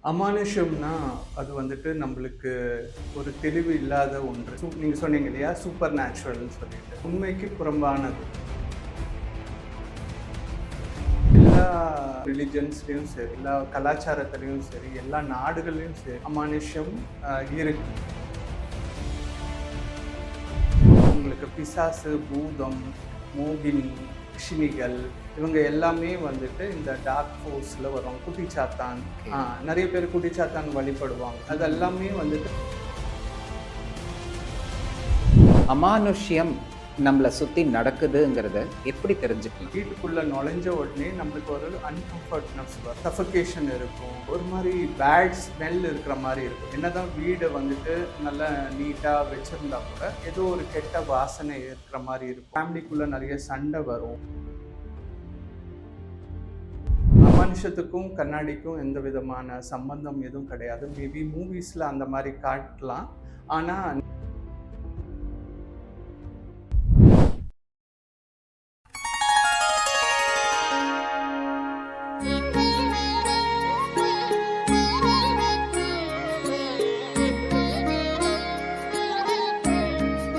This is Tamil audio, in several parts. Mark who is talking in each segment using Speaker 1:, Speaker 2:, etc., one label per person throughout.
Speaker 1: அமானுஷம்னா, அது வந்துட்டு நம்பளுக்கு ஒரு தெளிவு இல்லாத ஒன்று. நீங்க சொன்னீங்க இல்லையா? சூப்பர் நேச்சுரல்ன்னு சொல்லிட்டு. உண்மைக்கு புறம்பானது. எல்லா ரிலிஜன்ஸ்லயும் சரி, எல்லா கலாச்சாரத்திலயும் சரி, எல்லா நாடுகள்லயும் சரி, அமானுஷ்யம் இருக்கு. உங்களுக்கு பிசாசு, பூதம், மோகினி, யக்ஷினிகள் இவங்க எல்லாமே வந்துட்டு இந்த டார்க் ஃபோர்ஸ்ல வரும். குட்டிச்சாத்தான் நெறைய பேர் குட்டிச்சாத்தான் வழிபடுவாங்க. அது எல்லாமே வந்துட்டு
Speaker 2: அமானுஷ்யம் நம்மள சுத்தி நடக்குதுங்கிறத எப்படி தெரிஞ்சுக்கலாம்?
Speaker 1: வீட்டுக்குள்ள நுழைஞ்ச உடனே நம்மளுக்கு ஒரு அன்கம்ஃபர்ட்னஸ் வரும். சஃபகேஷன் இருக்கும். ஒரு மாரி பேட் ஸ்மெல் இருக்கிற மாரி இருக்கும். என்னதான் வீட வந்துட்டு நல்லா நீட்டா வச்சிருந்தா கூட ஏதோ ஒரு கெட்ட வாசனை இருக்கிற மாரி இருக்கும். ஃபேமிலிக்குள்ள நெறைய சண்டை வரும். மனுஷத்துக்கும் கண்ணாடிக்கும் எந்த விதமான சம்பந்தம் எதுவும் கிடையாது. மேபி மூவிஸ்ல அந்த மாரி காட்டலாம். ஆனா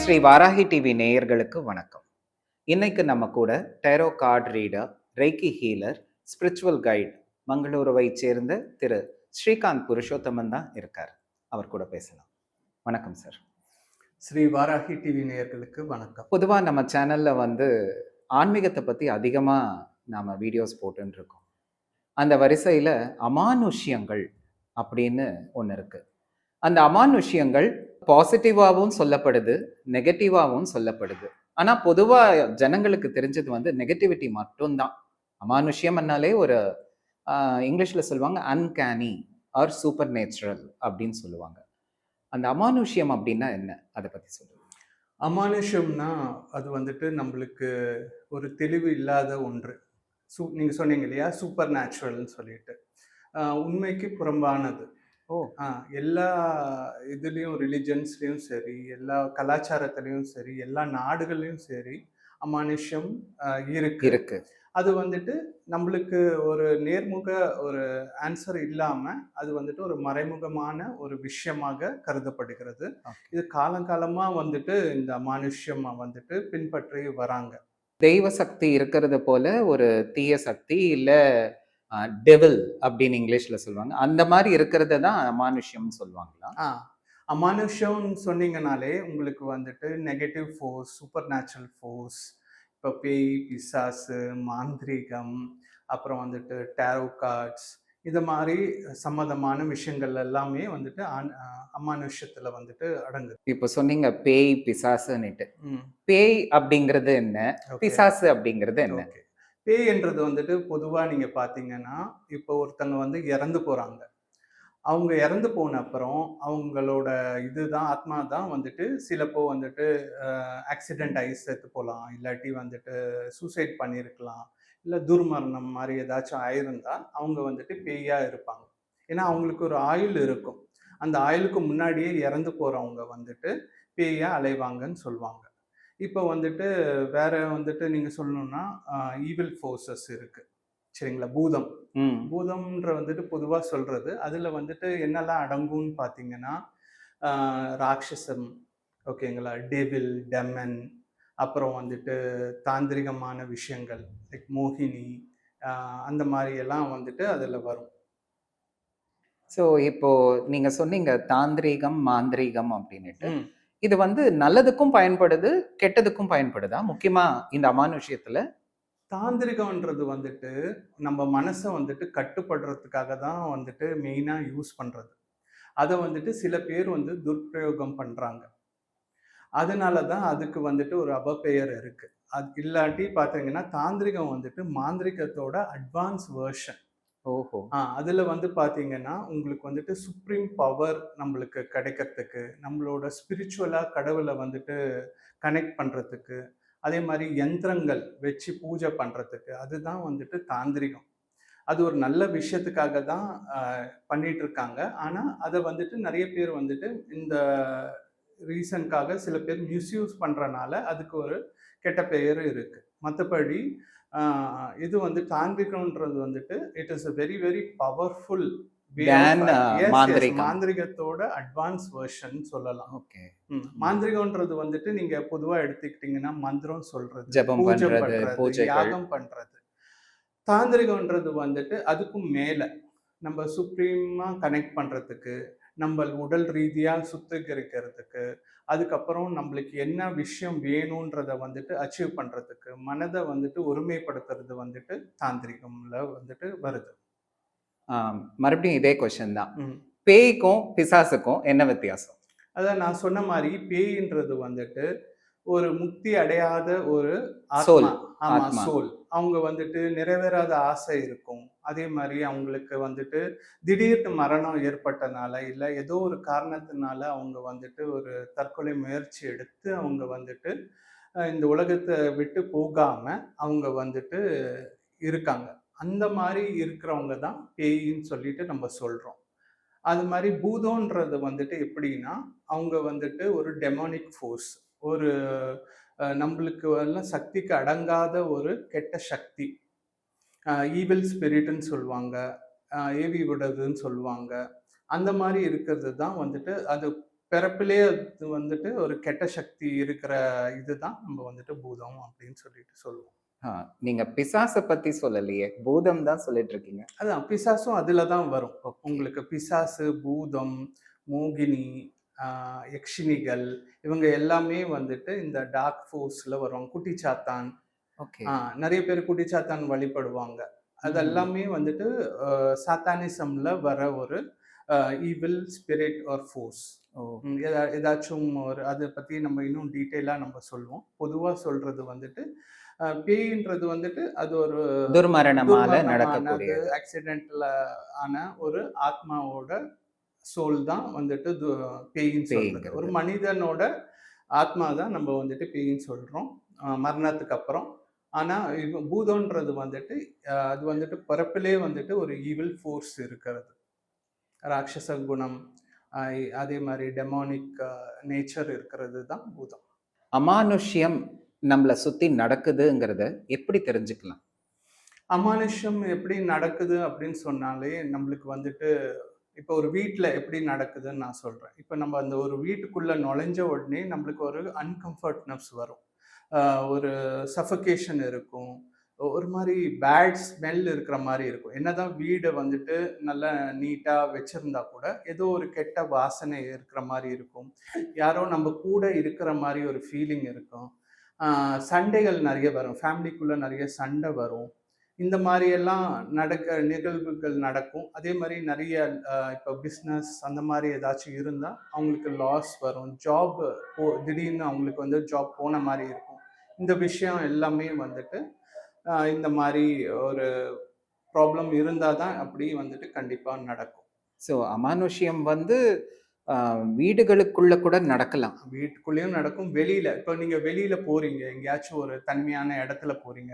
Speaker 2: ஸ்ரீ வாராகி டிவி நேயர்களுக்கு வணக்கம். இன்னைக்கு நம்ம கூட tarot card reader, reiki healer, spiritual guide மங்களூருவை சேர்ந்த திரு ஸ்ரீகாந்த் புருஷோத்தமன் தான் இருக்கார். அவர் கூட பேசலாம். வணக்கம் சார்.
Speaker 1: ஸ்ரீ வாராகி டிவி நேயர்களுக்கு வணக்கம்.
Speaker 2: பொதுவா நம்ம சேனல்ல ஆன்மீகத்தை பத்தி அதிகமா நாம வீடியோஸ் போட்டுன்னு இருக்கோம். அந்த வரிசையில அமானுஷ்யங்கள் அப்படின்னு ஒன்று இருக்கு. அந்த அமானுஷ்யங்கள் பாசிட்டிவாகவும் சொல்லப்படுது, நெகட்டிவாகவும் சொல்லப்படுது. ஆனா பொதுவா ஜனங்களுக்கு தெரிஞ்சது நெகட்டிவிட்டி மட்டும்தான். அமானுஷ்யம்னாலே ஒரு இங்கிலீஷ்ல சொல்லுவாங்க அன்கேனி ஆர் சூப்பர் நேச்சுரல் அப்படின்னு சொல்லுவாங்க. அந்த அமானுஷ்யம் அப்படின்னா என்ன? அதை பத்தி சொல்லுங்க.
Speaker 1: அமானுஷ்யம்னா அது வந்துட்டு நம்மளுக்கு ஒரு தெளிவு இல்லாத ஒன்று. நீங்க சொன்னீங்க இல்லையா? சூப்பர் நேச்சுரல்னு சொல்லிட்டு. உண்மைக்கு புறம்பானது.
Speaker 2: ஓ!
Speaker 1: எல்லா இதுலயும் ரிலிஜன்ஸ்லயும் சரி, எல்லா கலாச்சாரத்திலயும் சரி, எல்லா நாடுகள்லயும் சரி, அமானுஷ்யம் இருக்கு.
Speaker 2: இருக்கு.
Speaker 1: அது வந்துட்டு நம்மளுக்கு ஒரு நேர்முக ஒரு ஆன்சர் இல்லாம, அது வந்துட்டு ஒரு மறைமுகமான ஒரு விஷயமாக கருதப்படுகிறது. இது காலங்காலமா வந்துட்டு இந்த அமானுஷ்யம் வந்துட்டு பின்பற்றி வராங்க.
Speaker 2: தெய்வ சக்தி இருக்கிறது போல ஒரு தீய சக்தி இல்ல டெவில் அப்படின்னு இங்கிலீஷ்ல சொல்லுவாங்க. அந்த மாதிரி இருக்கிறத தான் அமானுஷ்யம்னு சொல்லுவாங்களா?
Speaker 1: அமானுஷ்யம்னு சொன்னீங்கனாலே உங்களுக்கு வந்துட்டு negative force, super natural force, இப்போ பேய், பிசாசு, மாந்திரீகம், அப்புறம் வந்துட்டு டேரோ கார்ட்ஸ் இது மாதிரி சம்மந்தமான விஷயங்கள் எல்லாமே வந்துட்டு அமானுஷ்யத்துல வந்துட்டு அடங்குது.
Speaker 2: இப்போ சொன்னீங்க பேய், பிசாசுன்னுட்டு. பேய் அப்படிங்கிறது என்ன? பிசாசு அப்படிங்கிறது என்ன?
Speaker 1: பேய் என்றது வந்துட்டு பொதுவா நீங்க பாத்தீங்கன்னா, இப்போ ஒருத்தங்க வந்து இறந்து போறாங்க. அவங்க இறந்து போன அப்புறம் அவங்களோட இதுதான் ஆத்மா தான் வந்துட்டு சிலப்போ வந்துட்டு ஆக்சிடென்ட் ஆகி செத்து போகலாம், இல்லாட்டி வந்துட்டு சூசைட் பண்ணியிருக்கலாம், இல்லை துர்மரணம் மாதிரி ஏதாச்சும் ஆயிருந்தா அவங்க வந்துட்டு பேயா இருப்பாங்க. ஏன்னா அவங்களுக்கு ஒரு ஆயுள் இருக்கும். அந்த ஆயுளுக்கு முன்னாடியே இறந்து போறவங்க வந்துட்டு பேயா அலைவாங்கன்னு சொல்லுவாங்க. இப்போ வந்துட்டு வேற வந்துட்டு நீங்க சொல்லணும்னா ஈவில் ஃபோர்ஸஸ் இருக்கு. சரிங்களா? பூதம். பூதம்ன்ற வந்துட்டு பொதுவா சொல்றது. அதுல வந்துட்டு என்னெல்லாம் அடங்கும்னு பார்த்தீங்கன்னா, ராட்சசம், ஓகேங்களா? டெவில், டெமன், அப்புறம் வந்துட்டு தாந்திரிகமான விஷயங்கள் லைக் மோகினி, அந்த மாரி எல்லாம் வந்துட்டு அதுல வரும்.
Speaker 2: ஸோ இப்போ நீங்க சொன்னீங்க தாந்திரீகம், மாந்திரீகம் அப்படின்னுட்டு. இது நல்லதுக்கும் பயன்படுது, கெட்டதுக்கும் பயன்படுதா? முக்கியமா இந்த அமானுஷ்யத்துல?
Speaker 1: தாந்திரிகம்ன்றது வந்துட்டு நம்ம மனசை வந்துட்டு கட்டுப்படுறதுக்காக தான் வந்துட்டு மெயினா யூஸ் பண்றது. அதை வந்துட்டு சில பேர் வந்து துர்பிரயோகம் பண்றாங்க. அதனால தான் அதுக்கு வந்துட்டு ஒரு அவப்பெயர் இருக்கு. அது இல்லாட்டி பார்த்தீங்கன்னா தாந்திரிகம் வந்துட்டு மாந்திரிகத்தோட அட்வான்ஸ் வெர்ஷன்.
Speaker 2: ஓஹோ!
Speaker 1: அதுல வந்து பார்த்தீங்கன்னா உங்களுக்கு வந்துட்டு சுப்ரீம் பவர் நம்மளுக்கு கிடைக்கிறதுக்கு, நம்மளோட ஸ்பிரிச்சுவலா கடவுளை வந்துட்டு கனெக்ட் பண்றதுக்கு, அதே மாதிரி யந்திரங்கள் வச்சு பூஜை பண்றதுக்கு, அதுதான் வந்துட்டு தாந்திரிகம். அது ஒரு நல்ல விஷயத்துக்காக தான் பண்ணிட்டு இருக்காங்க. ஆனா அதை வந்துட்டு நிறைய பேர் வந்துட்டு இந்த ரீசனுக்காக சில பேர் மிஸ்யூஸ் பண்றனால அதுக்கு ஒரு கெட்ட பெயர் இருக்கு. மற்றபடி இது வந்து தாந்திரிகம்ன்றது வந்துட்டு it is a very very powerful way
Speaker 2: than
Speaker 1: of
Speaker 2: மாந்திரிகம்.
Speaker 1: மாந்திரிகத்தோட அட்வான்ஸ் வெர்ஷன் சொல்லலாம்.
Speaker 2: ஓகே.
Speaker 1: மாந்திரிகம்ன்றது வந்துட்டு நீங்க பொதுவா எடுத்துக்கிட்டீங்கன்னா மந்திரம் சொல்றது,
Speaker 2: ஜெபம்
Speaker 1: பூஜை
Speaker 2: பண்றது,
Speaker 1: பண்றது,
Speaker 2: பூஜைகள்.
Speaker 1: யாகம் பண்றது. தாந்திரிகம்ன்றது வந்துட்டு அதுக்கும் மேல நம்ம சுப்ரீமா கனெக்ட் பண்றதுக்கு, நம்ம உடல் ரீதியா சுத்திகரிக்கிறதுக்கு, அதுக்கப்புறம் நம்மளுக்கு என்ன விஷயம் வேணுன்றத வந்துட்டு அச்சீவ் பண்றதுக்கு, மனத வந்துட்டு ஒருமைப்படுத்துறது வந்துட்டு தாந்திரிகம்ல வந்துட்டு வருது.
Speaker 2: மறுபடியும் இதே கொஸ்டின் தான்.
Speaker 1: ம்.
Speaker 2: பேய்க்கும் பிசாசுக்கும் என்ன வித்தியாசம்?
Speaker 1: அதான் நான் சொன்ன மாரி பேயின்றது வந்துட்டு ஒரு முக்தி அடையாத ஒரு
Speaker 2: சோல்.
Speaker 1: ஆத்மா. ஆமா,
Speaker 2: ஆத்மா.
Speaker 1: சோல். அவங்க வந்துட்டு நிறைவேறாத ஆசை இருக்கும். அதே மாரி அவங்களுக்கு வந்துட்டு திடீர்னு மரணம் ஏற்பட்டனால, இல்ல ஏதோ ஒரு காரணத்தினால அவங்க வந்துட்டு ஒரு தற்கொலை முயற்சி எடுத்து அவங்க வந்துட்டு இந்த உலகத்த விட்டு போகாம அவங்க வந்துட்டு இருக்காங்க. அந்த மாரி இருக்கிறவங்க தான் பேயின்னு சொல்லிட்டு நம்ம சொல்றோம். அது மாரி பூதம்ன்றது வந்துட்டு எப்படின்னா, அவங்க வந்துட்டு ஒரு டெமானிக் ஃபோர்ஸ். ஒரு நம்பளுக்கு எல்லாம் சக்திக்கு அடங்காத ஒரு கெட்ட சக்தி. ஈவில் ஸ்பிரிட்ன்னு சொல்லுவாங்க. ஏவி விடுறதுன்னு சொல்லுவாங்க. அந்த மாரி இருக்கிறது தான் வந்துட்டு அது பிறப்பிலே அது வந்துட்டு ஒரு கெட்ட சக்தி இருக்கிற இதுதான் நம்ம வந்துட்டு பூதம் அப்படின்னு சொல்லிட்டு சொல்லுவோம்.
Speaker 2: ஆ, நீங்க பிசாச பத்தி சொல்லலையே. பூதம் தான் சொல்லிட்டு இருக்கீங்க.
Speaker 1: அதான் பிசாசும் அதுல தான் வரும்.
Speaker 2: ஓகே.
Speaker 1: உங்களுக்கு பிசாசு, பூதம், மோகினி, ஆ யக்ஷினிகள் இவங்க எல்லாமே வந்துட்டு இந்த டார்க் ஃபோர்ஸ்ல வருவாங்க. குட்டிச்சாத்தான்.
Speaker 2: ஓகே.
Speaker 1: ஆ நெறைய பேர் குட்டிச்சாத்தான் வழிபடுவாங்க. அது எல்லாமே வந்துட்டு சாத்தானிசம்ல வர ஒரு ஈவில் ஸ்பிரிட் ஆர் ஃபோர்ஸ்.
Speaker 2: ஓ.
Speaker 1: ஏதாச்சும் ஒரு அத பத்தி நம்ம இன்னும் டீட்டெயிலா நம்ம சொல்லுவோம். பொதுவா சொல்றது வந்துட்டு, பேயின்றது வந்துட்டு அது ஒரு
Speaker 2: துர்மரணமால
Speaker 1: துர்மரணமானது,
Speaker 2: நடக்கக்கூடியது.
Speaker 1: ஆக்சிடென்டல ஆன ஒரு ஆத்மாவோட சோல் தான் வந்துட்டு பேயின்னு சொல்றது. ஒரு
Speaker 2: பேய்ங்கிறது.
Speaker 1: மனிதனோட ஆத்மா தான் நம்ம வந்துட்டு பேயின்னு சொல்றோம். மரணத்துக்கு அப்புறம். ஆனா, பூதம்ன்றது வந்துட்டு அது வந்துட்டு பிறப்பிலே வந்துட்டு ஒரு ஈவில் ஃபோர்ஸ் இருக்கிறது. ராட்சச குணம், அ அதே மாரி டெமானிக் நேச்சர் இருக்கிறது தான் பூதம்.
Speaker 2: அமானுஷ்யம் நம்மள சுத்தி நடக்குதுங்கிறத எப்படி தெரிஞ்சுக்கலாம்?
Speaker 1: அமானுஷ்யம் எப்படி நடக்குது அப்படின்னு சொன்னாலே, நம்மளுக்கு வந்துட்டு இப்போ ஒரு வீட்ல எப்படி நடக்குதுன்னு நான் சொல்றேன். இப்ப நம்ம அந்த ஒரு வீட்டுக்குள்ள நுழைஞ்ச உடனே நம்மளுக்கு ஒரு அன்கம்ஃபர்ட்னஸ் வரும். அ ஒரு சஃபகேஷன் இருக்கும். ஒரு மாரி பேட் ஸ்மெல் இருக்கிற மாரி இருக்கும். என்னதான் வீட வந்துட்டு நல்லா நீட்டா வச்சிருந்தா கூட, ஏதோ ஒரு கெட்ட வாசனை இருக்கிற மாரி இருக்கும். யாரோ நம்ம கூட இருக்கிற மாரி ஒரு ஃபீலிங் இருக்கும். சண்டைகள் நெறைய வரும். ஃபேமிலிக்குள்ள நெறைய சண்டை வரும். இந்த மாரி எல்லாம் நிகழ்வுகள் நடக்கும். அதே மாரி நெறைய இப்போ பிசினஸ் அந்த மாரி ஏதாச்சும் இருந்தா, அவங்களுக்கு லாஸ் வரும். ஜாப் திடீர்னு அவங்களுக்கு வந்து ஜாப் போன மாரி இருக்கும். இந்த விஷயம் எல்லாமே வந்துட்டு, இந்த மாரி ஒரு ப்ராப்ளம் இருந்தா தான் அப்படி வந்துட்டு கண்டிப்பா நடக்கும்.
Speaker 2: ஸோ அமானுஷ்யம் வந்து அ வீடுகளுக்குள்ள கூட நடக்கலாம்.
Speaker 1: வீட்டுக்குள்ளேயும் நடக்கும், வெளியில இப்போ நீங்க வெளியில போறீங்க, எங்கேயாச்சும் ஒரு தனிமையான இடத்துல போறீங்க.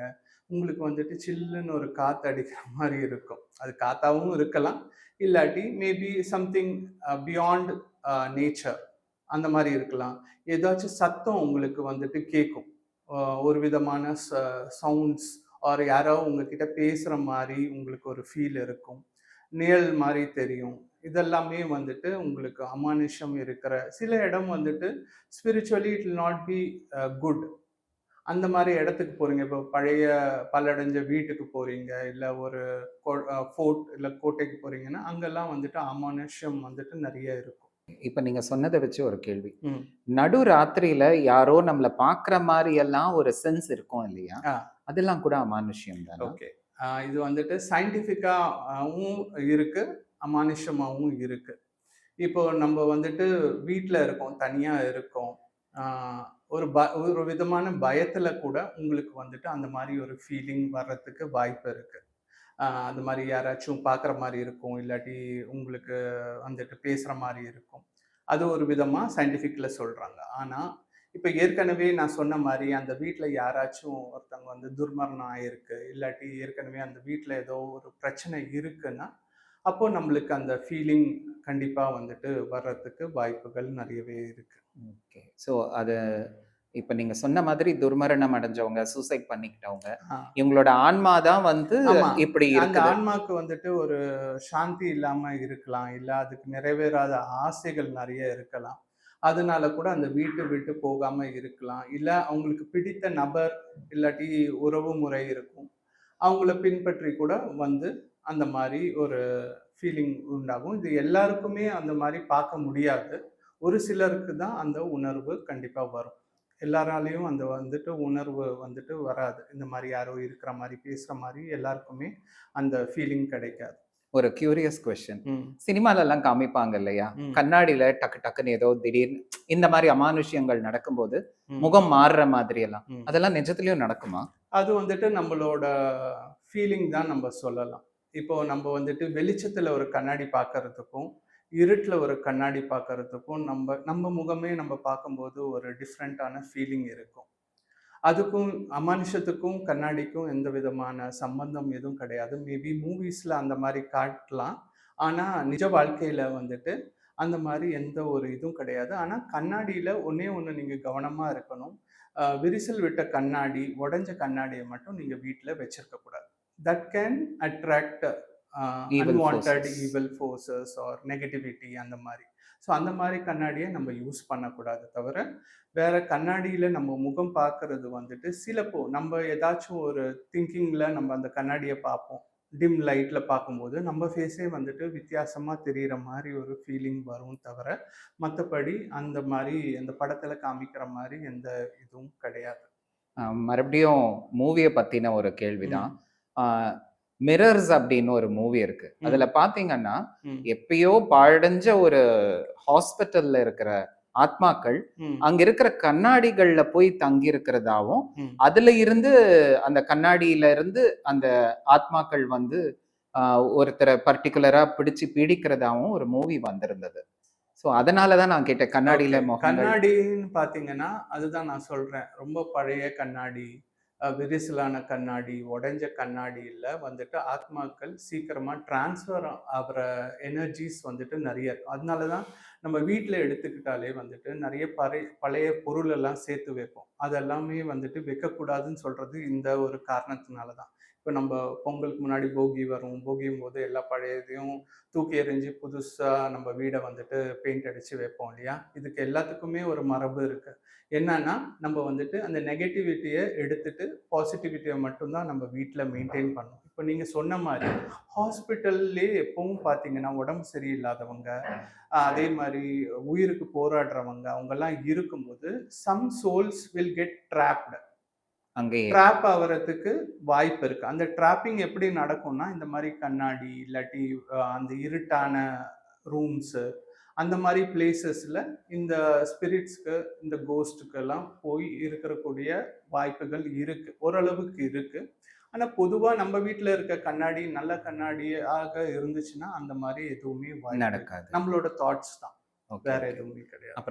Speaker 1: உங்களுக்கு வந்துட்டு சில்லுன்னு ஒரு காத்து அடிக்கிற மாரி இருக்கும். அது காத்தாவும் இருக்கலாம். இல்லாட்டி மேபி சம்திங் பியாண்ட் நேச்சர் அந்த மாரி இருக்கலாம். ஏதாச்சும் சத்தம் உங்களுக்கு வந்துட்டு கேட்கும். அ ஒரு விதமான சவுண்ட்ஸ் ஆர் யாரோ உங்ககிட்ட பேசுற மாரி உங்களுக்கு ஒரு ஃபீல் இருக்கும். நிழல் மாரி தெரியும். இதெல்லாமே வந்துட்டு உங்களுக்கு அமானுஷ்யம் இருக்கிற சில இடம் வந்துட்டு spiritually it will not be good. அந்த மாரி இடத்துக்கு போறீங்க. இப்போ பழைய பாழடைஞ்ச வீட்டுக்கு போறீங்க. இல்ல ஒரு ஃபோர்ட் இல்ல கோட்டைக்கு போறீங்கன்னா, அங்கெல்லாம் வந்துட்டு அமானுஷ்யம் வந்துட்டு நெறைய இருக்கும்.
Speaker 2: இப்ப நீங்க சொன்னத வச்சு ஒரு கேள்வி.
Speaker 1: ம்.
Speaker 2: நடு ராத்திரியில யாரோ நம்மள பார்க்குற மாரி எல்லாம் ஒரு சென்ஸ் இருக்கும் இல்லையா?
Speaker 1: ஆ
Speaker 2: அதெல்லாம் கூட அமானுஷ்யம் தானா?
Speaker 1: ஓகே. இது வந்துட்டு சயின்டிஃபிக்காவும் இருக்கு. அமானுஷ்யமாவும் இருக்கு. இப்போ நம்ம வந்துட்டு வீட்ல இருக்கோம். தனியா இருக்கோம். ஆ ஒரு விதமான பயத்துல கூட உங்களுக்கு வந்துட்டு அந்த மாரி ஒரு ஃபீலிங் வர்றதுக்கு வாய்ப்பு இருக்கு. அந்த மாரி யாராச்சும் பார்க்குற மாரி இருக்கும். இல்லாட்டி உங்களுக்கு வந்துட்டு பேசுற மாரி இருக்கும். அது ஒரு விதமா சயின்டிஃபிக்ல சொல்றாங்க. ஆனா, இப்ப ஏற்கனவே நான் சொன்ன மாரி அந்த வீட்ல யாராச்சும் ஒருத்தவங்க வந்து துர்மரணம் ஆயிருக்கு. இல்லாட்டி ஏற்கனவே அந்த வீட்ல ஏதோ ஒரு பிரச்சனை இருக்குன்னா, அப்போ நம்மளுக்கு அந்த ஃபீலிங் கண்டிப்பா வந்துட்டு வர்றதுக்கு வாய்ப்புகள் நெறையவே இருக்கு.
Speaker 2: ஓகே. ஸோ அத இப்ப நீங்க சொன்ன மாதிரி துர்மரணம் அடைஞ்சவங்க, சூசைட் பண்ணிக்கிட்டவங்க,
Speaker 1: ஆ.
Speaker 2: இவங்களோட ஆன்மா தான் வந்து
Speaker 1: ஆமா.
Speaker 2: இப்படி
Speaker 1: அந்த
Speaker 2: இருக்குது.
Speaker 1: ஆன்மாக்கு வந்துட்டு ஒரு சாந்தி இல்லாம இருக்கலாம். இல்ல அதுக்கு நிறைவேறாத ஆசைகள் நெறைய இருக்கலாம். அதனால கூட அந்த வீட்ட விட்டு போகாம இருக்கலாம். இல்ல அவங்களுக்கு பிடித்த நபர் இல்லாட்டி உறவு முறை இருக்கும். அவங்கள பின்பற்றி கூட வந்து அந்த மாரி ஒரு ஃபீலிங் உண்டாகும். இது எல்லாருக்குமே அந்த மாரி பார்க்க முடியாது. ஒரு சிலருக்கு தான் அந்த உணர்வு கண்டிப்பா வரும். எல்லாராலயும் அந்த வந்துட்டு உணர்வு வந்துட்டு வராது. இந்த மாரி யாரோ இருக்கிற மாரி, பேசுற மாரி எல்லாருக்குமே அந்த ஃபீலிங் கிடைக்காது.
Speaker 2: ஒரு கியூரியஸ் கொஸ்டின்.
Speaker 1: ம்.
Speaker 2: சினிமாலலாம் காமிப்பாங்க இல்லையா?
Speaker 1: ம்.
Speaker 2: கண்ணாடில டக்கு டக்குன்னு ஏதோ திடீர்னு இந்த மாரி அமானுஷ்யங்கள் நடக்கும்போது,
Speaker 1: ம்.
Speaker 2: முகம் மாறுற மாதிரி எல்லாம்.
Speaker 1: ம்.
Speaker 2: அதெல்லாம் நிஜத்திலயும் நடக்குமா?
Speaker 1: அது வந்துட்டு நம்மளோட ஃபீலிங் தான் நம்ப சொல்லலாம். இப்போ நம்ப வந்துட்டு வெளிச்சத்துல ஒரு கண்ணாடி பார்க்கறதுக்கும், இருட்டுல ஒரு கண்ணாடி பார்க்கறதுக்கும் நம்ம முகமே நம்ம பார்க்கும்போது ஒரு டிஃப்ரெண்ட்டான ஃபீலிங் இருக்கும். அதுக்கும் அமானுஷத்துக்கும், கண்ணாடிக்கும் எந்த விதமான சம்பந்தம் எதுவும் கிடையாது. மேபி மூவிஸ்ல அந்த மாரி காட்டலாம். ஆனா, நிஜ வாழ்க்கையில வந்துட்டு அந்த மாரி எந்த ஒரு இதுவும் கிடையாது. ஆனா, கண்ணாடியில ஒண்ணே ஒண்ணு நீங்க கவனமா இருக்கணும். விரிசல் விட்ட கண்ணாடி, உடைஞ்ச கண்ணாடிய மட்டும் நீங்க வீட்ல வச்சிருக்க கூடாது. That can attract
Speaker 2: evil
Speaker 1: unwanted
Speaker 2: forces.
Speaker 1: Evil forces are negativity அந்த மாரி. ஸோ அந்த மாரி கண்ணாடிய நம்ம யூஸ் பண்ணக்கூடாது தவிர, வேற கண்ணாடியில நம்ம முகம் பார்க்கறது வந்துட்டு சிலப்போ நம்ம ஏதாச்சும் ஒரு திங்கிங்ல நம்ம அந்த கண்ணாடிய பார்ப்போம். டிம் லைட்ல பார்க்கும்போது நம்ம ஃபேஸே வந்துட்டு வித்தியாசமா தெரியிற மாரி ஒரு ஃபீலிங் வரும் தவிர, மத்தபடி அந்த மாரி அந்த படத்துல காமிக்கிற மாரி எந்த இதுவும் கிடையாது.
Speaker 2: மறுபடியும் மூவிய பத்தின ஒரு கேள்விதான்.
Speaker 1: ம்.
Speaker 2: ஆ மிரர்ஸ் அப்படின்னு ஒரு மூவி இருக்கு. அதுல
Speaker 1: ம்.
Speaker 2: பார்த்தீங்கன்னா,
Speaker 1: ம்.
Speaker 2: எப்பயோ பாழடைஞ்ச ஒரு ஹாஸ்பிட்டல்ல இருக்கிற ஆத்மாக்கள்,
Speaker 1: ம்.
Speaker 2: அங்க இருக்கிற கண்ணாடிகள்ல போய் தங்கி இருக்கிறதாவும்,
Speaker 1: ம்.
Speaker 2: அதுல இருந்து அந்த கண்ணாடியில இருந்து அந்த ஆத்மாக்கள் வந்து ஒருத்தர பர்ட்டிகுலரா பிடிச்சு பீடிக்கிறதாவும் ஒரு மூவி வந்திருந்தது. ஸோ அதனால தான் நான் கேட்டேன்.
Speaker 1: ஓகே.
Speaker 2: கண்ணாடியில முகங்கள்.
Speaker 1: கண்ணாடின்னு பார்த்தீங்கன்னா, அதுதான் நான் சொல்றேன். ரொம்ப பழைய கண்ணாடி, விரிசலான கண்ணாடி, உடைஞ்ச கண்ணாடியில வந்துட்டு ஆத்மாக்கள் சீக்கிரமா ட்ரான்ஸ்ஃபர் ஆகுற எனர்ஜிஸ் வந்துட்டு நெறைய இருக்கும். அதனால தான் நம்ம வீட்ல எடுத்துக்கிட்டாலே வந்துட்டு நெறைய பழைய பொருள் எல்லாம் சேர்த்து வைப்போம். அதெல்லாமே வந்துட்டு வைக்கக்கூடாதுன்னு சொல்றது இந்த ஒரு காரணத்தினால தான். இப்ப நம்ப பொங்கலுக்கு முன்னாடி போகி வரும். போகியும்போது எல்லா பழையதையும் தூக்கி எறிஞ்சு புதுசா நம்ம வீட வந்துட்டு பெயிண்ட் அடிச்சு வைப்போம் இல்லையா? இதுக்கு எல்லாத்துக்குமே ஒரு மரபு இருக்கு. என்னன்னா, நம்ம வந்துட்டு அந்த நெகட்டிவிட்டிய எடுத்துட்டு பாசிட்டிவிட்டிய மட்டும் தான் நம்ம வீட்ல மெயின்டெயின் பண்ணணும். இப்ப நீங்க சொன்ன மாரி ஹாஸ்பிட்டல்லயே எப்பவும் பார்த்தீங்கன்னா, உடம்பு சரியில்லாதவங்க, அதே மாரி உயிருக்கு போராடுறவங்க, அவங்கலாம் இருக்கும்போது, some souls will get trapped.
Speaker 2: அங்கேயே.
Speaker 1: ட்ராப் ஆவறதுக்கு வாய்ப்பு இருக்கு. அந்த ட்ராப்பிங் எப்படி நடக்கும்னா, இந்த மாரி கண்ணாடி, இல்லாட்டி அந்த இருட்டான ரூம்ஸு, அந்த மாரி பிளேஸஸ்ல இந்த ஸ்பிரிட்ஸ்க்கு, இந்த கோஸ்ட்டுக்கெல்லாம் போய் இருக்கக்கூடிய வாய்ப்புகள் இருக்கு. ஓரளவுக்கு இருக்கு. ஆனா, பொதுவா நம்ம வீட்ல இருக்க கண்ணாடி நல்ல கண்ணாடியாக இருந்துச்சுன்னா, அந்த மாரி எதுவுமே வாய்ப்பு இல்ல.
Speaker 2: நடக்காது.
Speaker 1: நம்மளோட தாட்ஸ் தான்.
Speaker 2: ஓகே,
Speaker 1: வேற
Speaker 2: ஓகே.
Speaker 1: எதுவுமே கிடையாது.
Speaker 2: அப்புறம்